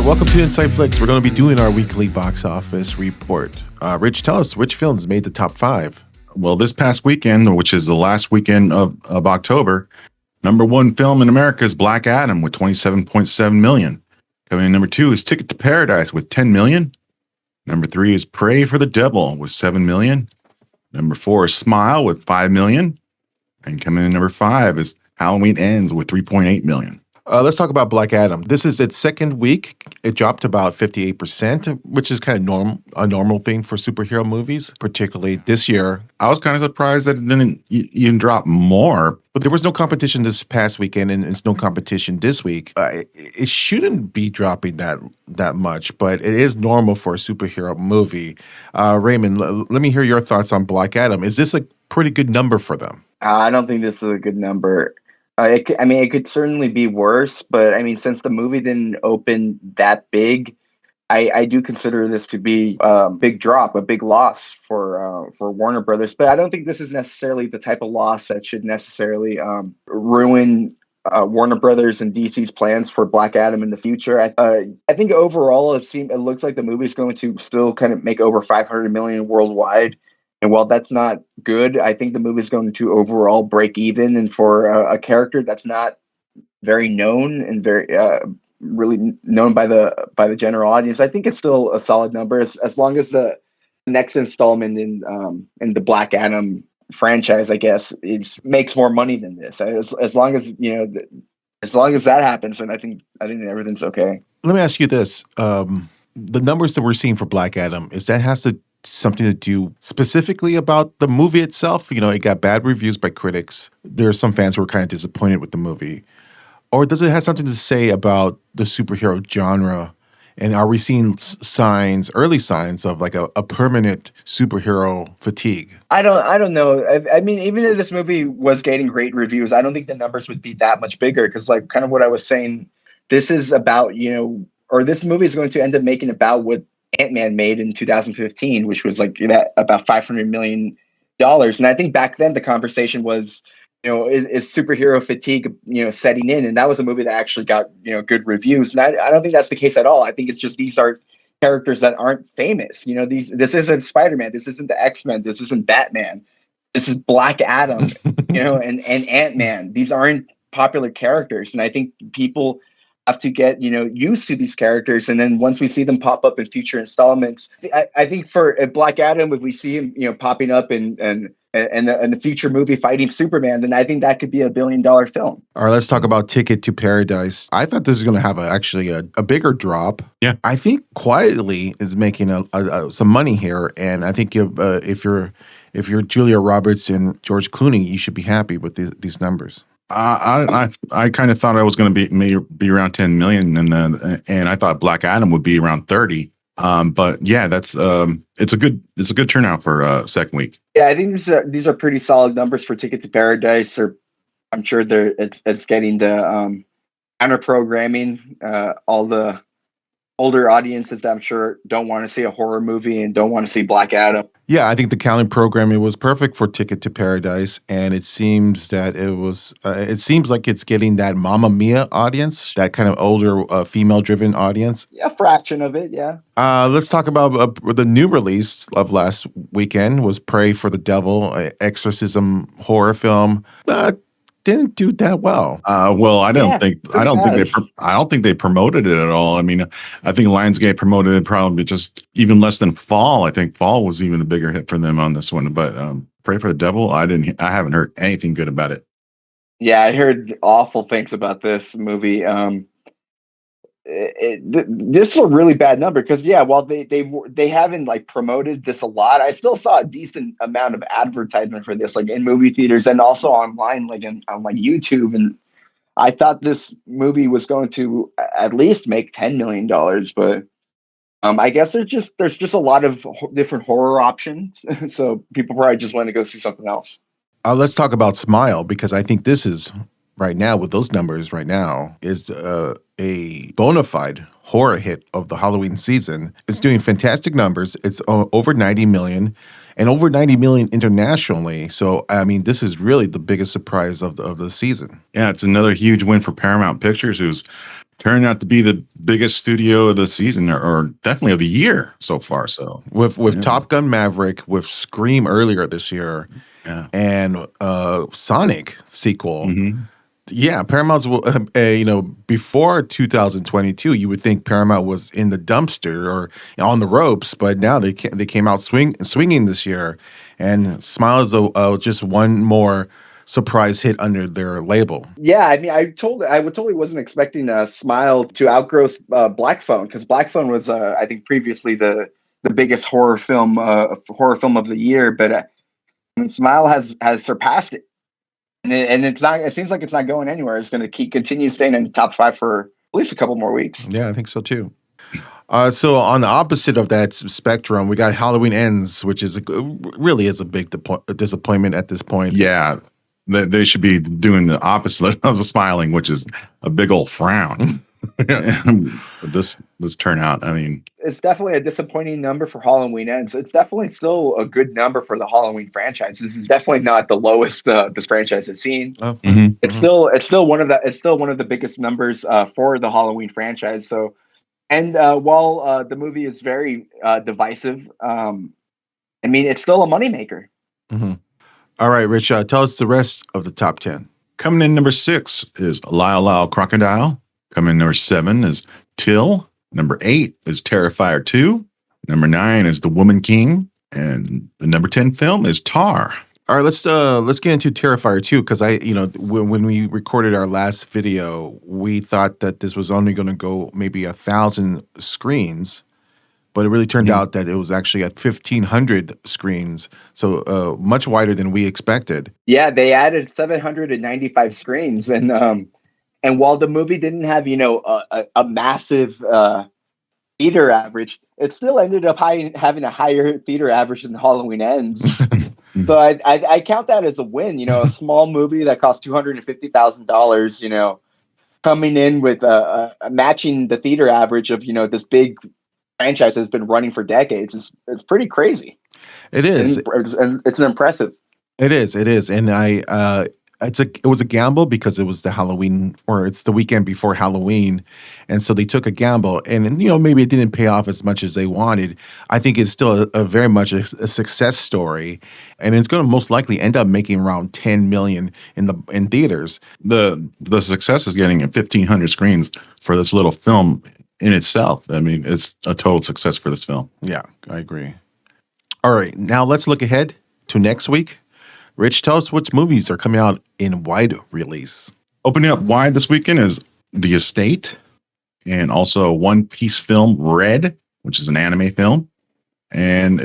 right, welcome to InsideFlix. We're going to be doing our weekly box office report. Rich, tell us which films made the top five. Well, this past weekend, which is the last weekend of October, number one film in America is Black Adam with $27.7 million. Coming in number two is Ticket to Paradise with $10 million. Number three is Pray for the Devil with $7 million. Number four is Smile with $5 million. And coming in number five is Halloween Ends with $3.8 million. Let's talk about Black Adam. This is its second week. It dropped about 58%, which is kind of a normal thing for superhero movies, particularly this year. I was kind of surprised that it didn't even drop more. But there was no competition this past weekend, and it's no competition this week. It shouldn't be dropping that much, but it is normal for a superhero movie. Raymond, let me hear your thoughts on Black Adam. Is this a pretty good number for them? I don't think this is a good number. It could certainly be worse, but I mean, since the movie didn't open that big, I do consider this to be a big drop, a big loss for Warner Brothers. But I don't think this is necessarily the type of loss that should necessarily ruin Warner Brothers and DC's plans for Black Adam in the future. I think overall, it looks like the movie is going to still kind of make over $500 million worldwide. And while that's not good, I think the movie is going to overall break even. And for a character that's not very known and very really known by the general audience, I think it's still a solid number. As long as the next installment in the Black Adam franchise, I guess, makes more money than this. As long as as long as that happens, then I think everything's okay. Let me ask you this: the numbers that we're seeing for Black Adam, something to do specifically about the movie itself? It got bad reviews by critics. There are some fans who are kind of disappointed with the movie. Or does it have something to say about the superhero genre? And are we seeing early signs of like a permanent superhero fatigue? I don't know. I mean, even if this movie was getting great reviews, I don't think the numbers would be that much bigger. Because like kind of what I was saying, this is about, or this movie is going to end up making about what Ant-Man made in 2015, which was like about $500 million. And I think back then the conversation was, is superhero fatigue, setting in? And that was a movie that actually got, good reviews. And I don't think that's the case at all. I think it's just these are characters that aren't famous. This isn't Spider-Man. This isn't the X-Men. This isn't Batman. This is Black Adam, and Ant-Man. These aren't popular characters. And I think people have to get used to these characters, and then once we see them pop up in future installments, I think for Black Adam, if we see him popping up in the future movie fighting Superman, then I think that could be $1 billion film. All right, let's talk about Ticket to Paradise. I thought this is going to have a bigger drop. Yeah, I think quietly is making some money here, and I think if you're Julia Roberts and George Clooney, you should be happy with these numbers. I kind of thought I was going to be around 10 million, and I thought Black Adam would be around 30. But yeah, that's it's a good turnout for second week. Yeah, I think these are pretty solid numbers for Ticket to Paradise. Or I'm sure it's getting the counter programming. All the older audiences that I'm sure don't want to see a horror movie and don't want to see Black Adam. Yeah, I think the counting programming was perfect for Ticket to Paradise, and it seems that it seems like it's getting that Mamma Mia audience, that kind of older female-driven audience. Yeah, a fraction of it, yeah. Let's talk about the new release of last weekend was Pray for the Devil, an exorcism horror film. Didn't do that well. I don't think they promoted it at all. I mean, I think Lionsgate promoted it probably just even less than Fall. I think Fall was even a bigger hit for them on this one. But Pray for the Devil, I haven't heard anything good about it. Yeah, I heard awful things about this movie. This is a really bad number because while they haven't like promoted this a lot, I still saw a decent amount of advertisement for this, like in movie theaters and also online, like on like YouTube. And I thought this movie was going to at least make $10 million, but I guess there's just a lot of different horror options, so people probably just want to go see something else. Let's talk about Smile, because I think this is right now with those numbers right now is a bona fide horror hit of the Halloween season. It's doing fantastic numbers. It's over 90 million and over 90 million internationally. So, I mean, this is really the biggest surprise of the season. Yeah, it's another huge win for Paramount Pictures, who's turned out to be the biggest studio of the season, or definitely of the year so far. So with Top Gun Maverick, with Scream earlier this year, and Sonic sequel. Mm-hmm. Yeah, Paramount's before 2022, you would think Paramount was in the dumpster or on the ropes, but now they came out swinging this year, and Smile is just one more surprise hit under their label. Yeah, I mean, I totally wasn't expecting Smile to outgrow Black Phone, because Black Phone was, I think, previously the biggest horror film of the year, but Smile has surpassed it. And it's not. It seems like it's not going anywhere. It's going to continue staying in the top 5 for at least a couple more weeks. Yeah, I think so too. So on the opposite of that spectrum, we got Halloween Ends, which really is a big disappointment at this point. Yeah, they should be doing the opposite of the smiling, which is a big old frown. This turnout, I mean, it's definitely a disappointing number for Halloween Ends. It's definitely still a good number for the Halloween franchise. This is definitely not the lowest this franchise has seen. It's still one of the biggest numbers for the Halloween franchise. So, and while the movie is very divisive, I mean, it's still a moneymaker. Mm-hmm. All right, Rich, tell us the rest of the top 10. Coming in number 6 is Lyle Lyle Crocodile. Coming in number 7 is Till. Number 8 is Terrifier 2. Number 9 is The Woman King. And the number 10 film is Tar. All right, let's get into Terrifier 2, because when we recorded our last video, we thought that this was only going to go maybe 1,000 screens, but it really turned out that it was actually at 1,500 screens, so much wider than we expected. Yeah, they added 795 screens, and while the movie didn't have, a massive theater average, it still ended up having a higher theater average than Halloween Ends. So I count that as a win. A small movie that cost $250,000, coming in with matching the theater average of this big franchise that's been running for decades. It's pretty crazy. It is, and it's impressive. It is, and it was a gamble because it was the Halloween, or it's the weekend before Halloween, and so they took a gamble, and maybe it didn't pay off as much as they wanted. I think it's still a very much a success story, and it's going to most likely end up making around $10 million in theaters. The success is getting 1,500 screens for this little film in itself. I mean, it's a total success for this film. Yeah, I agree. All right, now let's look ahead to next week. Rich, tell us which movies are coming out in wide release. Opening up wide this weekend is The Estate, and also One Piece film Red, which is an anime film. And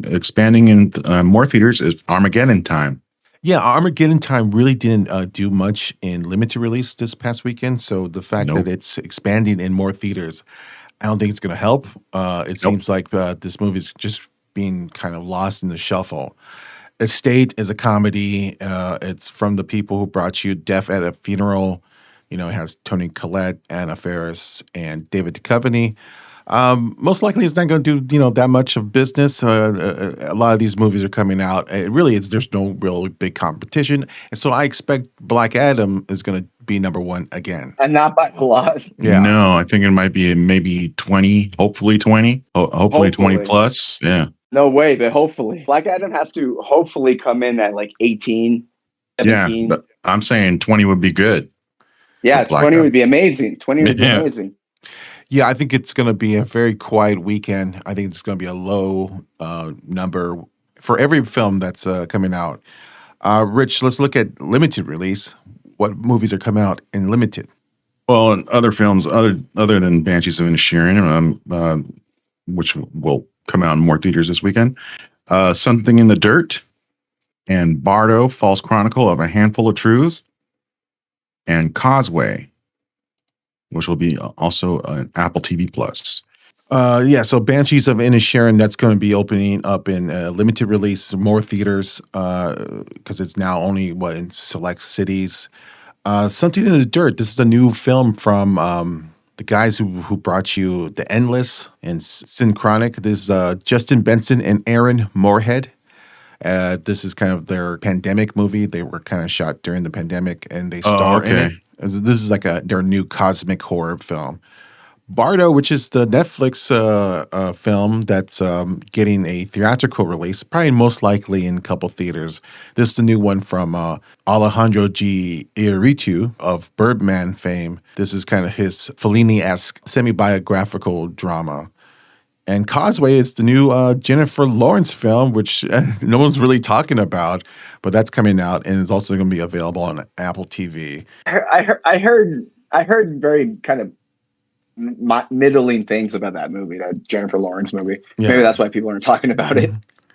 expanding in more theaters is Armageddon Time. Yeah, Armageddon Time really didn't do much in limited release this past weekend. So the fact that it's expanding in more theaters, I don't think it's going to help. It seems like this movie is just being kind of lost in the shuffle. Estate is a comedy. It's from the people who brought you Death at a Funeral. It has Toni Collette, Anna Faris, and David Duchovny. Most likely it's not going to do, that much of business. A lot of these movies are coming out. There's no real big competition. And so I expect Black Adam is going to be number 1 again. And not by a lot. Yeah. No, I think it might be maybe 20, hopefully 20, hopefully 20 plus. Yeah. No way, but hopefully. Black Adam has to hopefully come in at like 18, 17. Yeah, I'm saying 20 would be good. Yeah, 20 would be amazing. 20 would be amazing. Yeah, I think it's going to be a very quiet weekend. I think it's going to be a low number for every film that's coming out. Rich, let's look at limited release. What movies are coming out in limited? Well, and other films other than Banshees of Inisherin, which will come out in more theaters this weekend. Something in the Dirt and Bardo, False Chronicle of a Handful of Truths, and Causeway, which will be also an Apple TV Plus. So Banshees of Inisherin, that's going to be opening up in limited release, more theaters, because it's now only in select cities. Something in the Dirt. This is a new film from the guys who brought you The Endless and Synchronic. This is Justin Benson and Aaron Moorhead. This is kind of their pandemic movie. They were kind of shot during the pandemic, and they star in it. This is like their new cosmic horror film. Bardo, which is the Netflix film that's getting a theatrical release, probably most likely in a couple theaters. This is the new one from Alejandro G. Iñárritu of Birdman fame. This is kind of his Fellini-esque semi-biographical drama. And Causeway is the new Jennifer Lawrence film, which no one's really talking about, but that's coming out and it's also going to be available on Apple TV. I heard very kind of middling things about that movie, that Jennifer Lawrence movie. Yeah. Maybe that's why people aren't talking about it.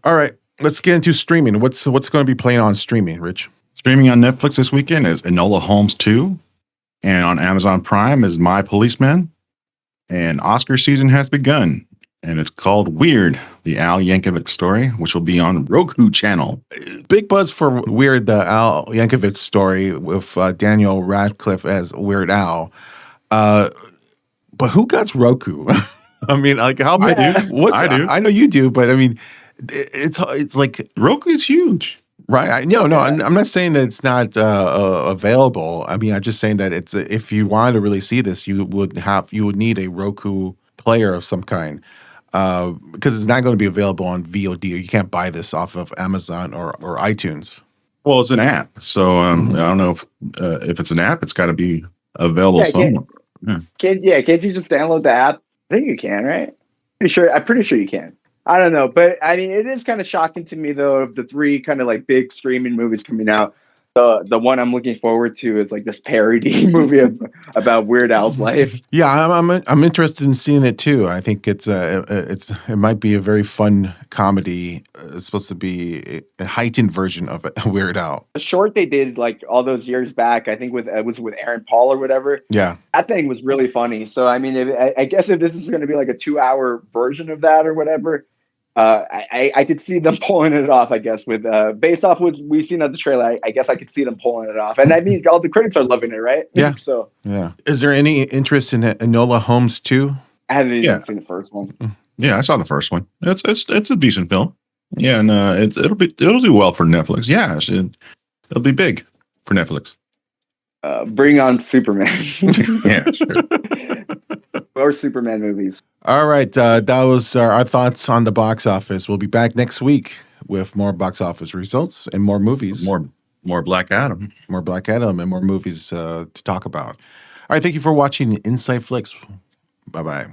All right, let's get into streaming. What's going to be playing on streaming, Rich? Streaming on Netflix this weekend is Enola Holmes 2, and on Amazon Prime is My Policeman, and Oscar season has begun, and it's called Weird, the Al Yankovic story, which will be on Roku channel. Big buzz for Weird, the Al Yankovic story with Daniel Radcliffe as Weird Al. But who got Roku? I mean, like how big? I do. I know you do, but I mean, it's like Roku is huge, right? I'm not saying that it's not available. I mean, I'm just saying that it's if you wanted to really see this, you would need a Roku player of some kind because it's not going to be available on VOD. You can't buy this off of Amazon or iTunes. Well, it's an app, so I don't know if it's an app. It's got to be available somewhere. Can't you just download the app? I think you can, right? I'm pretty sure you can. I don't know, but I mean, it is kind of shocking to me though. Of the three kind of like big streaming movies coming out, the one I'm looking forward to is like this parody movie about Weird Al's life. Yeah, I'm interested in seeing it too. I think it might be a very fun comedy. It's supposed to be a heightened version of Weird Al. The short they did like all those years back, I think it was with Aaron Paul or whatever. Yeah, that thing was really funny. So I mean, I guess if this is going to be like a 2-hour version of that or whatever. I could see them pulling it off, I guess, with based off what we've seen of the trailer. I guess I could see them pulling it off. And I mean, all the critics are loving it, right? Yeah. So, yeah. Is there any interest in Enola Holmes 2? I haven't even seen the first one. Yeah, I saw the first one. It's a decent film. Yeah, and it'll do well for Netflix. Yeah, it'll be big for Netflix. Bring on Superman. Yeah, sure. Or Superman movies. All right. That was our thoughts on the box office. We'll be back next week with more box office results and more movies. More Black Adam. More Black Adam and more movies to talk about. All right. Thank you for watching InsideFlix. Bye-bye.